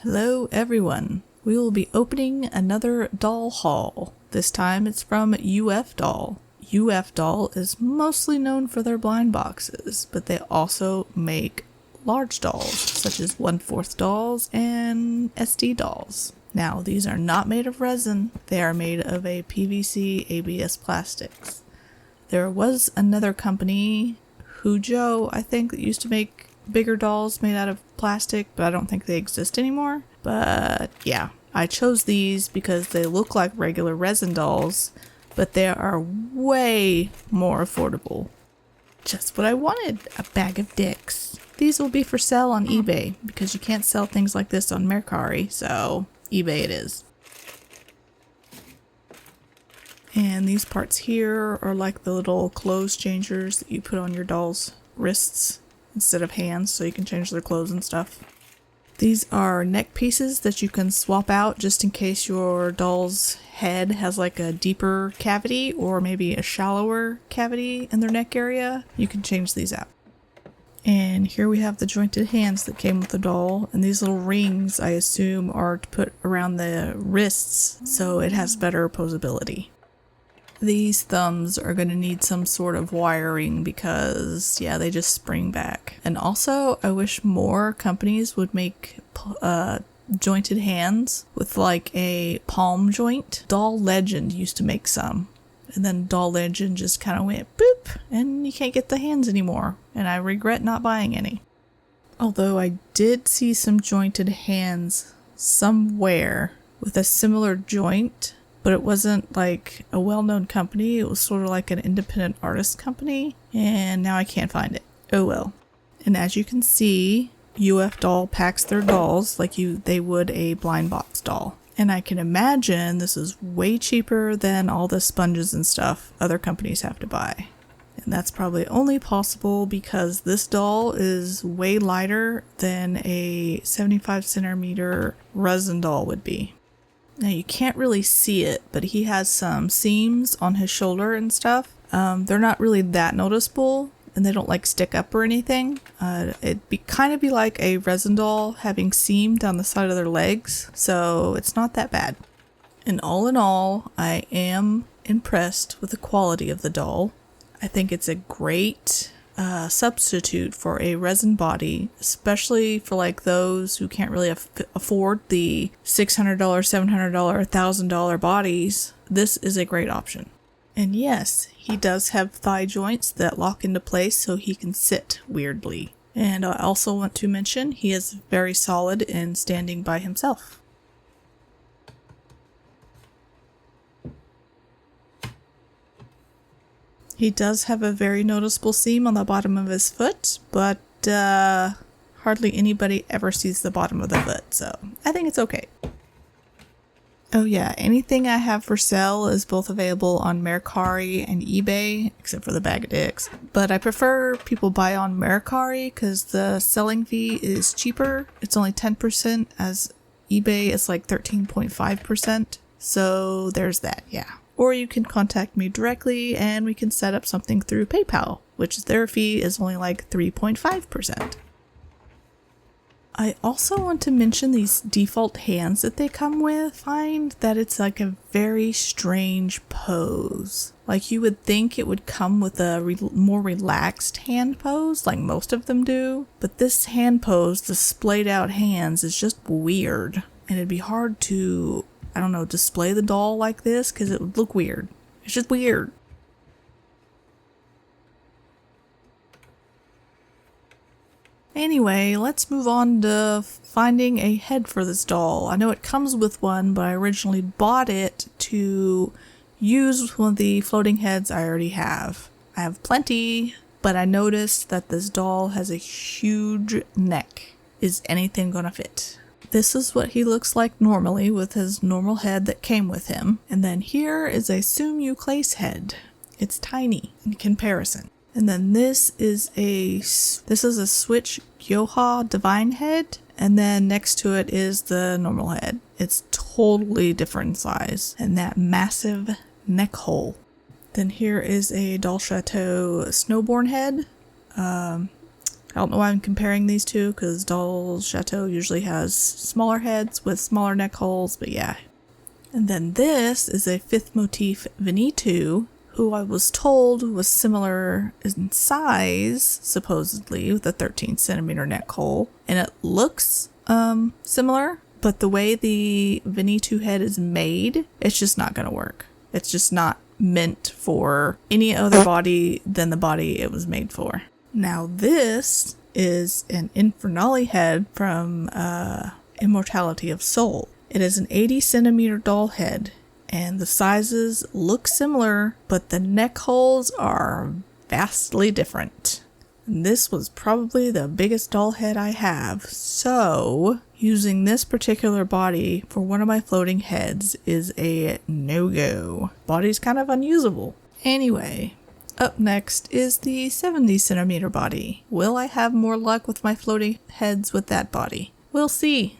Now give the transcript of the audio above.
Hello everyone! We will be opening another doll haul. This time it's from UFDoll. UFDoll is mostly known for their blind boxes, but they also make large dolls, such as 1/4 dolls and SD dolls. Now, these are not made of resin, they are made of a PVC ABS plastics. There was another company, Hujo, I think, that used to make bigger dolls made out of plastic, but I don't think they exist anymore. But yeah, I chose these because they look like regular resin dolls, but they are way more affordable. Just what I wanted, a bag of dicks. These will be for sale on eBay because you can't sell things like this on Mercari, so eBay it is. And these parts here are like the little clothes changers that you put on your doll's wrists instead of hands, so you can change their clothes and stuff. These are neck pieces that you can swap out just in case your doll's head has like a deeper cavity or maybe a shallower cavity in their neck area. You can change these out. And here we have the jointed hands that came with the doll, and these little rings I assume are to put around the wrists so it has better posability. These thumbs are going to need some sort of wiring because, yeah, they just spring back. And also, I wish more companies would make jointed hands with like a palm joint. Doll Legend used to make some. And then Doll Legend just kind of went boop, and you can't get the hands anymore. And I regret not buying any. Although I did see some jointed hands somewhere with a similar joint, but it wasn't like a well-known company. It was sort of like an independent artist company, and now I can't find it. Oh well. And as you can see, UFDoll packs their dolls like they would a blind box doll. And I can imagine this is way cheaper than all the sponges and stuff other companies have to buy. And that's probably only possible because this doll is way lighter than a 75 centimeter resin doll would be. Now you can't really see it, but he has some seams on his shoulder and stuff. They're not really that noticeable, and they don't like stick up or anything. It'd be like a resin doll having seam down the side of their legs, so it's not that bad. And all in all, I am impressed with the quality of the doll. I think it's a great substitute for a resin body, especially for like those who can't really afford the $600, $700, $1,000 bodies. This is a great option. And yes, he does have thigh joints that lock into place so he can sit weirdly. And I also want to mention he is very solid in standing by himself. He does have a very noticeable seam on the bottom of his foot, but hardly anybody ever sees the bottom of the foot, so I think it's okay. Oh yeah, anything I have for sale is both available on Mercari and eBay, except for the bag of dicks. But I prefer people buy on Mercari because the selling fee is cheaper. It's only 10%, as eBay is like 13.5%. So there's that, yeah. Or you can contact me directly and we can set up something through PayPal, which their fee is only like 3.5%. I also want to mention these default hands that they come with. I find that it's like a very strange pose. Like you would think it would come with a more relaxed hand pose, like most of them do. But this hand pose, the splayed out hands, is just weird. And it'd be hard to, I don't know, display the doll like this because it would look weird. It's just weird. Anyway, let's move on to finding a head for this doll. I know it comes with one, but I originally bought it to use with one of the floating heads I already have. I have plenty, but I noticed that this doll has a huge neck. Is anything gonna fit? This is what he looks like normally with his normal head that came with him. And then here is a Sumu Clace head. It's tiny in comparison. And then this is a Switch Gyoha Divine head, and then next to it is the normal head. It's totally different in size, and that massive neck hole. Then here is a Doll Chateau Snowborn head. I don't know why I'm comparing these two, because Doll Chateau usually has smaller heads with smaller neck holes, but yeah. And then this is a 5th motif Veneto, who I was told was similar in size, supposedly, with a 13 centimeter neck hole. And it looks similar, but the way the Veneto head is made, it's just not going to work. It's just not meant for any other body than the body it was made for. Now this is an Infernale head from Immortality of Soul. It is an 80 centimeter doll head, and the sizes look similar, but the neck holes are vastly different. And this was probably the biggest doll head I have, so using this particular body for one of my floating heads is a no-go. Body's kind of unusable. Anyway, up next is the 70 centimeter body. Will I have more luck with my floating heads with that body? We'll see.